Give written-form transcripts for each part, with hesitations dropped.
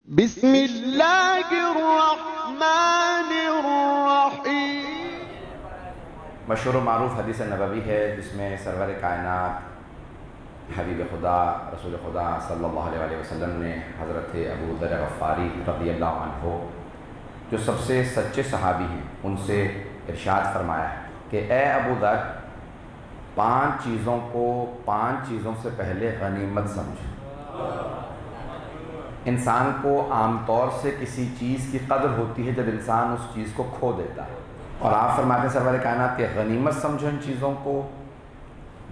بسم اللہ الرحمن الرحیم۔ مشہور و معروف حدیث نبوی ہے جس میں سرور کائنات حبیب خدا رسول خدا صلی اللہ علیہ وسلم نے حضرت ابو ذر غفاری رضی اللہ عنہ جو سب سے سچے صحابی ہیں ان سے ارشاد فرمایا ہے کہ اے ابو ذر، 5 چیزوں کو 5 چیزوں سے پہلے غنیمت سمجھ۔ انسان کو عام طور سے کسی چیز کی قدر ہوتی ہے جب انسان اس چیز کو کھو دیتا ہے، اور آپ فرماتے ہیں سرور کائنات کہ غنیمت سمجھو ان چیزوں کو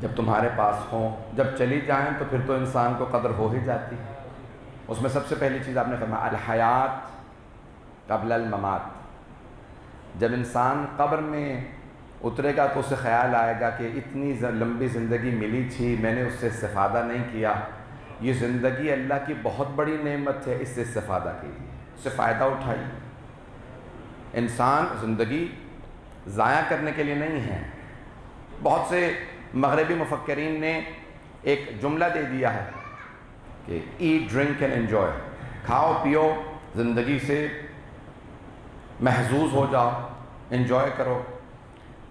جب تمہارے پاس ہوں، جب چلی جائیں تو پھر تو انسان کو قدر ہو ہی جاتی ہے۔ اس میں سب سے پہلی چیز آپ نے فرمایا الحیات قبل الممات۔ جب انسان قبر میں اترے گا تو اسے خیال آئے گا کہ اتنی لمبی زندگی ملی تھی، میں نے اس سے استفادہ نہیں کیا۔ یہ زندگی اللہ کی بہت بڑی نعمت ہے، اس سے استفادہ کیجیے، اس سے فائدہ اٹھائیے۔ انسان زندگی ضائع کرنے کے لیے نہیں ہے۔ بہت سے مغربی مفکرین نے ایک جملہ دے دیا ہے کہ ایٹ ڈرنک اینڈ انجوائے، کھاؤ پیو، زندگی سے محظوظ ہو جاؤ، انجوائے کرو،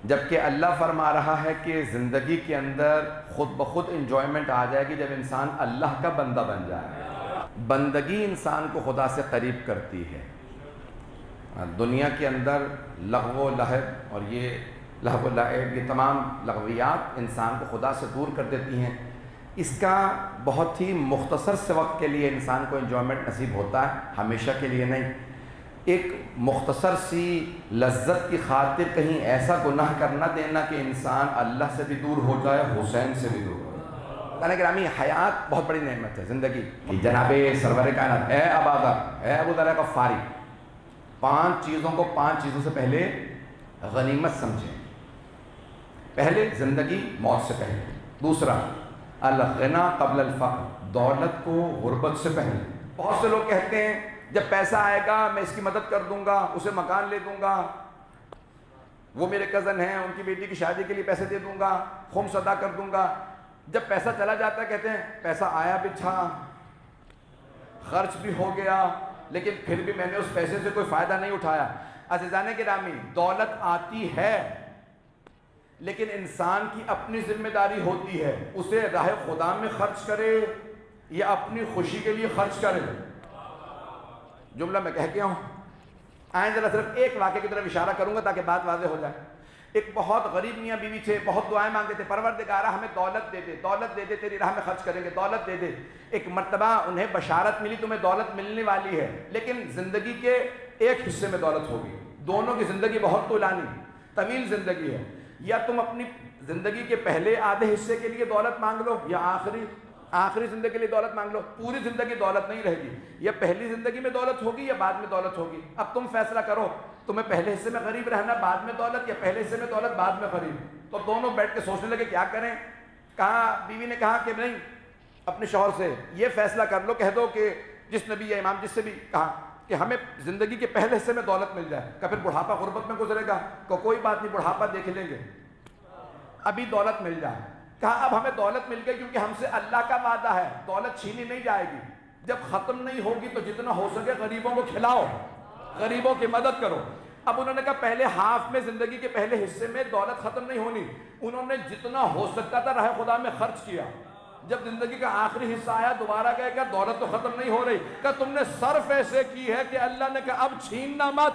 جبکہ اللہ فرما رہا ہے کہ زندگی کے اندر خود بخود انجوائمنٹ آ جائے گی جب انسان اللہ کا بندہ بن جائے۔ بندگی انسان کو خدا سے قریب کرتی ہے۔ دنیا کے اندر لغو و لہب اور یہ لہو و لعب، یہ تمام لغویات انسان کو خدا سے دور کر دیتی ہیں۔ اس کا بہت ہی مختصر سے وقت کے لیے انسان کو انجوائمنٹ نصیب ہوتا ہے، ہمیشہ کے لیے نہیں۔ ایک مختصر سی لذت کی خاطر کہیں ایسا گناہ کرنا دینا کہ انسان اللہ سے بھی دور ہو جائے، حسین سے بھی دور ہو جائے۔ اللہ گرامی، حیات بہت بڑی نعمت ہے زندگی۔ جناب سرور کائنات اے ابو ذر غفاری، 5 چیزوں کو 5 چیزوں سے پہلے غنیمت سمجھیں۔ پہلے زندگی موت سے پہلے، دوسرا الغنا قبل الفقر، دولت کو غربت سے پہلے۔ بہت سے لوگ کہتے ہیں جب پیسہ آئے گا میں اس کی مدد کر دوں گا، اسے مکان لے دوں گا، وہ میرے کزن ہیں ان کی بیٹی کی شادی کے لیے پیسے دے دوں گا، خمس ادا کر دوں گا۔ جب پیسہ چلا جاتا ہے کہتے ہیں پیسہ آیا بھی تھا، خرچ بھی ہو گیا، لیکن پھر بھی میں نے اس پیسے سے کوئی فائدہ نہیں اٹھایا۔ عزیزان گرامی، دولت آتی ہے لیکن انسان کی اپنی ذمہ داری ہوتی ہے، اسے راہ خدا میں خرچ کرے یا اپنی خوشی کے لیے خرچ کرے۔ جملہ میں کہہ گیا ہوں، آئیں ذرا صرف ایک واقعے کی طرف اشارہ کروں گا تاکہ بات واضح ہو جائے۔ ایک بہت غریب میاں بیوی تھے، بہت دعائیں مانگتے تھے، پروردگارہ ہمیں دولت دے دے، دولت دے دے، تیری راہ میں خرچ کریں گے، دولت دے دے۔ ایک مرتبہ انہیں بشارت ملی تمہیں دولت ملنے والی ہے، لیکن زندگی کے ایک حصے میں دولت ہوگی۔ دونوں کی زندگی بہت طویل زندگی ہے، یا تم اپنی زندگی کے پہلے آدھے حصے کے لیے دولت مانگ لو یا آخری زندگی کے لیے دولت مانگ لو۔ پوری زندگی دولت نہیں رہے گی، یا پہلی زندگی میں دولت ہوگی یا بعد میں دولت ہوگی۔ اب تم فیصلہ کرو، تمہیں پہلے حصے میں غریب رہنا بعد میں دولت، یا پہلے حصے میں دولت بعد میں غریب۔ تو دونوں بیٹھ کے سوچنے لگے کیا کریں۔ بیوی نے کہا کہ نہیں، اپنے شوہر سے یہ فیصلہ کر لو، کہہ دو کہ جس نبی یا امام جس سے بھی کہا کہ ہمیں زندگی کے پہلے حصے میں دولت مل جائے، کہ پھر بڑھاپا غربت میں گزرے گا، کوئی بات نہیں، بڑھاپا دیکھ لیں گے، ابھی دولت مل جائے۔ کہا اب ہمیں دولت مل گئی کیونکہ ہم سے اللہ کا وعدہ ہے، دولت چھینی نہیں جائے گی، جب ختم نہیں ہوگی تو جتنا ہو سکے غریبوں کو کھلاؤ، غریبوں کی مدد کرو۔ اب انہوں نے کہا پہلے ہاف میں، زندگی کے پہلے حصے میں دولت ختم نہیں ہونی، انہوں نے جتنا ہو سکتا تھا راہ خدا میں خرچ کیا۔ جب زندگی کا آخری حصہ آیا دوبارہ گئے کہ دولت تو ختم نہیں ہو رہی، کہ تم نے صرف ایسے کی ہے کہ اللہ نے کہا اب چھیننا مت۔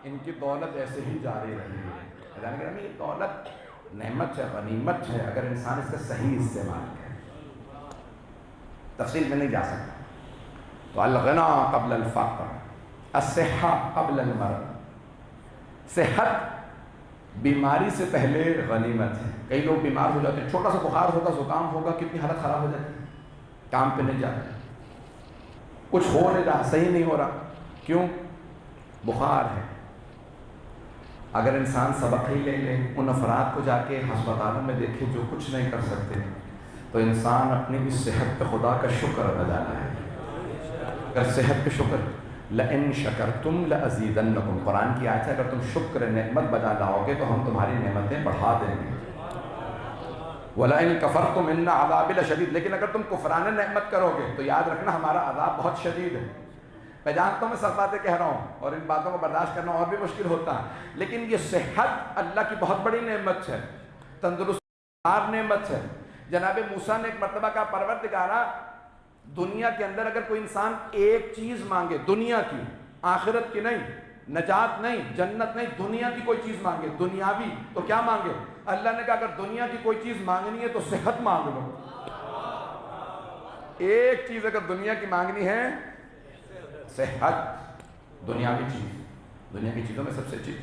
ان کی دولت ایسے ہی جاری رہی ہے۔ یہ دولت نعمت ہے، غنیمت ہے، اگر انسان اس کا صحیح استعمال کرے۔ تفصیل میں نہیں جا سکتا۔ تو الغنا قبل الفقر، الصحہ قبل المرض، صحت بیماری سے پہلے غنیمت ہے۔ کئی لوگ بیمار ہو جاتے ہیں، چھوٹا سا بخار ہوگا، زکام ہوگا، کتنی حالت خراب ہو جاتی ہے، کام پہ نہیں جاتے، کچھ ہو نہیں رہا، صحیح نہیں ہو رہا، کیوں؟ بخار ہے۔ اگر انسان سبق ہی لے لے، ان افراد کو جا کے ہسپتالوں میں دیکھے جو کچھ نہیں کر سکتے، تو انسان اپنی اس صحت پہ خدا کا شکر ادا لائے۔ اگر صحت پہ شکر، لَإِن شَكَرْتُمْ لَأَزِيدَنَّكُمْ، قرآن کی آیت ہے، اگر تم شکر نعمت بجا لاؤ گے تو ہم تمہاری نعمتیں بڑھا دیں گے۔ وَلَئِن كَفَرْتُمْ إِنَّ عَذَابِي لَشَدِيدٌ، لیکن اگر تم کفران نعمت کرو گے تو یاد رکھنا ہمارا عذاب بہت شدید ہے۔ میں جانتا ہوں میں سب باتیں کہہ رہا ہوں اور ان باتوں کو برداشت کرنا اور بھی مشکل ہوتا ہے، لیکن یہ صحت اللہ کی بہت بڑی نعمت ہے، تندرست نعمت ہے۔ جناب موسیٰ نے ایک مرتبہ کہا پروردگارا دنیا کے اندر اگر کوئی انسان ایک چیز مانگے، دنیا کی، آخرت کی نہیں، نجات نہیں، جنت نہیں، دنیا کی کوئی چیز مانگے، دنیاوی، تو کیا مانگے؟ اللہ نے کہا اگر دنیا کی کوئی چیز مانگنی ہے تو صحت مانگ لو۔ ایک چیز اگر دنیا کی مانگنی ہے، صحت، دنیاوی چیز، دنیا کی چیزوں میں سب سے اچھی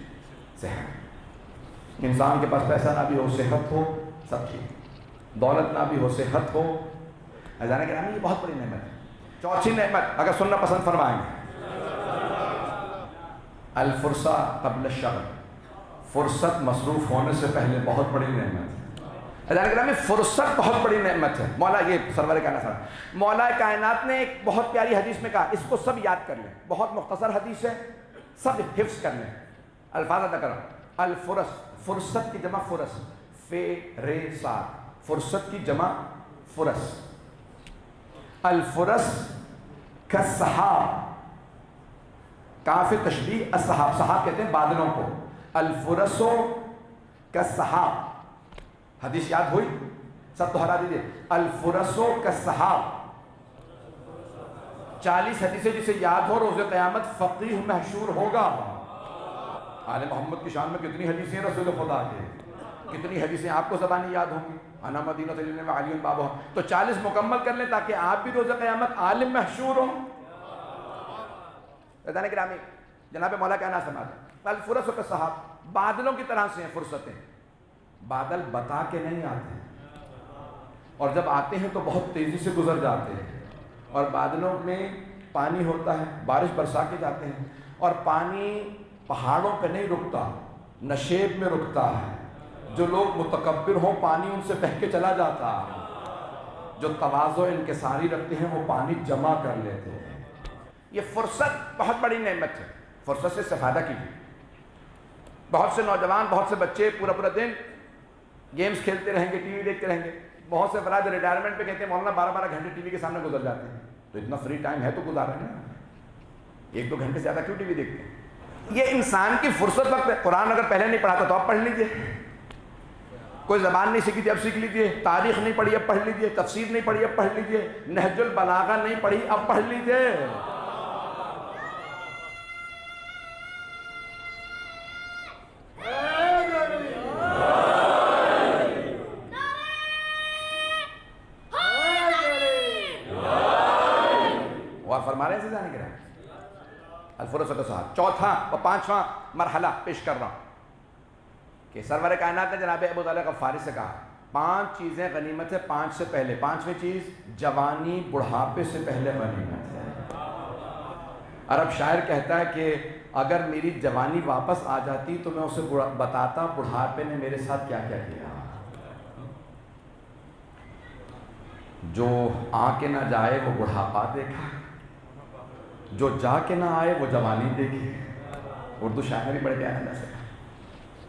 صحت۔ انسان کے پاس پیسہ نہ بھی ہو، صحت ہو، سب ٹھیک، دولت نہ بھی ہو، صحت ہو، عزیزان کرام یہ بہت بڑی نعمت ہے۔ چوتھی نعمت اگر سننا پسند فرمائیں گے، الفرصہ قبل الشغل، فرصت مصروف ہونے سے پہلے بہت بڑی نعمت ہے۔ عزیزان کرام فرصت بہت بڑی نعمت ہے۔ مولا یہ سرور کائنات، مولا کائنات نے ایک بہت پیاری حدیث میں کہا، اس کو سب یاد کر لیں، بہت مختصر حدیث ہے، سب حفظ کر لیں، الفاظ ادا کرو۔ الفرص، فرصت کی جمع فرص، فرصت، فرصت کی جمع فرص۔ الفرص کالسحاب، کاف تشبیہ السحاب، سحاب کہتے ہیں بادلوں کو، الفرص کالسحاب، حدیث یاد ہوئی؟ سب دہرا دیجئے، الفرص کالسحاب، 40 حدیثیں جسے یاد ہو روز قیامت فقیہ محشور ہوگا۔ آل محمد کی شان میں کتنی حدیثیں رسول خدا کے، کتنی حدیثیں آپ کو زبانی یاد ہوں گی، انا مدینہ و علی بابہ، تو 40 مکمل کر لیں تاکہ آپ بھی روز قیامت عالم محشور ہوں۔ رضان گرامی جناب مولا کائنات فرماتے ہیں الفرص کالسحاب، بادلوں کی طرح سے ہیں فرصتیں، بادل بتا کے نہیں آتے اور جب آتے ہیں تو بہت تیزی سے گزر جاتے ہیں، اور بادلوں میں پانی ہوتا ہے، بارش برسا کے جاتے ہیں، اور پانی پہاڑوں پہ نہیں رکتا، نشیب میں رکتا ہے، جو لوگ متکبر ہوں پانی ان سے بہہ کے چلا جاتا ہے، جو تواضع انکساری رکھتے ہیں وہ پانی جمع کر لیتے ہیں۔ یہ فرصت بہت بڑی نعمت ہے، فرصت سے استفادہ کیجیے۔ بہت سے نوجوان، بہت سے بچے پورا دن گیمز کھیلتے رہیں گے، ٹی وی دیکھتے رہیں گے، بہت سے افراد ریٹائرمنٹ پہ کہتے ہیں مولانا 12 گھنٹے ٹی وی کے سامنے گزر جاتے ہیں، تو اتنا فری ٹائم ہے تو گزاریں نا، 1-2 گھنٹے سے زیادہ کیوں ٹی وی دیکھتے ہیں؟ یہ انسان کی فرصت وقت ہے۔ قرآن اگر پہلے نہیں پڑھا تو اب پڑھ لیجئے، کوئی زبان نہیں سیکھی تھی اب سیکھ لیجئے، تاریخ نہیں پڑھی اب پڑھ لیجئے، تفسیر نہیں پڑھی اب پڑھ لیجئے، نہج البلاغہ نہیں پڑھی اب پڑھ لیجئے۔ فرما رہے ہیں جانے کے رہے الفرص کالسحاب۔ چوتھا و 5واں مرحلہ پیش کر رہا ہوں کہ سرور کائنات نے جناب ابو ذر غفاری سے کہا 5 چیزیں غنیمت ہے 5 سے پہلے، 5ویں چیز جوانی بڑھاپے سے پہلے غنیمت ہے۔ عرب شاعر کہتا ہے کہ اگر میری جوانی واپس آ جاتی تو میں اسے بتاتا بڑھاپے نے میرے ساتھ کیا کیا کیا۔ جو آ کے نہ جائے وہ بڑھاپا دیکھا، جو جا کے نہ آئے وہ جوانی دیکھی۔ اردو شاعر بھی بڑے پیارے انداز سے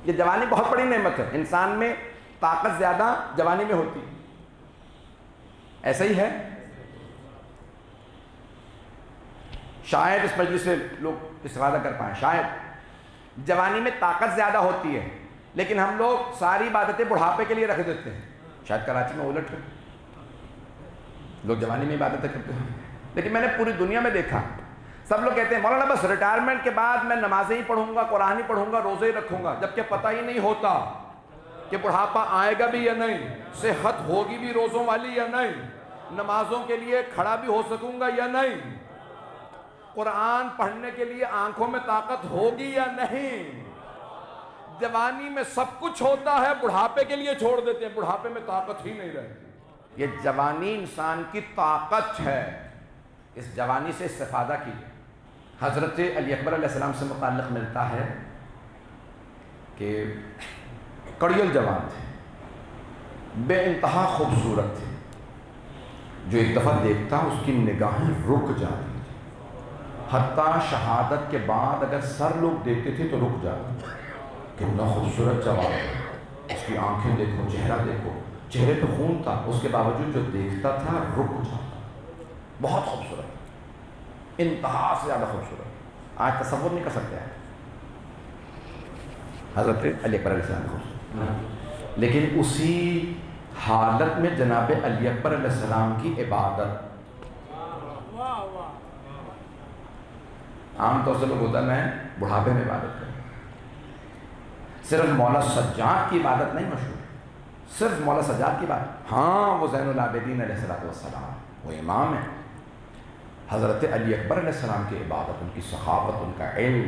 یہ جوانی بہت بڑی نعمت ہے، انسان میں طاقت زیادہ جوانی میں ہوتی، ایسا ہی ہے۔ شاید اس مجلس سے لوگ استفادہ کر پائیں، شاید جوانی میں طاقت زیادہ ہوتی ہے لیکن ہم لوگ ساری عبادتیں بڑھاپے کے لیے رکھ دیتے ہیں۔ شاید کراچی میں الٹ ہے، لوگ جوانی میں عبادتیں کرتے ہیں، لیکن میں نے پوری دنیا میں دیکھا سب لوگ کہتے ہیں مولانا بس ریٹائرمنٹ کے بعد میں نمازیں ہی پڑھوں گا، قرآن ہی پڑھوں گا، روزے ہی رکھوں گا، جبکہ پتہ ہی نہیں ہوتا کہ بڑھاپا آئے گا بھی یا نہیں، صحت ہوگی بھی روزوں والی یا نہیں، نمازوں کے لیے کھڑا بھی ہو سکوں گا یا نہیں، قرآن پڑھنے کے لیے آنکھوں میں طاقت ہوگی یا نہیں۔ جوانی میں سب کچھ ہوتا ہے، بڑھاپے کے لیے چھوڑ دیتے ہیں، بڑھاپے میں طاقت ہی نہیں رہتی۔ یہ جوانی انسان کی طاقت ہے، اس جوانی سے استفادہ کیجیے۔ حضرت علی اکبر علیہ السلام سے متعلق ملتا ہے کہ کڑیل جوان تھے، بے انتہا خوبصورت تھے، جو ایک دفعہ دیکھتا اس کی نگاہیں رک جاتی تھی، حتیٰ شہادت کے بعد اگر سر لوگ دیکھتے تھے تو رک جاتے، کتنا خوبصورت جوان، اس کی آنکھیں دیکھو، چہرہ دیکھو، چہرے پہ خون تھا، اس کے باوجود جو دیکھتا تھا رک جاتا، بہت خوبصورت، انتہا سے زیادہ خوبصورت، آج تصور نہیں کر سکتے ہیں حضرت علی اکبر علیہ السلام خوبصورت، لیکن اسی حالت میں جناب علی اکبر علیہ السلام کی عبادت، عام طور سے لوگ ہوتا ہے میں بڑھاپے میں عبادت کروں، صرف مولا سجاد کی عبادت نہیں مشہور، صرف مولا سجاد کی بات، ہاں وہ زین العابدین علیہ السلام وہ امام ہیں، حضرت علی اکبر علیہ السلام کی عبادت، ان کی سخاوت، ان کا علم،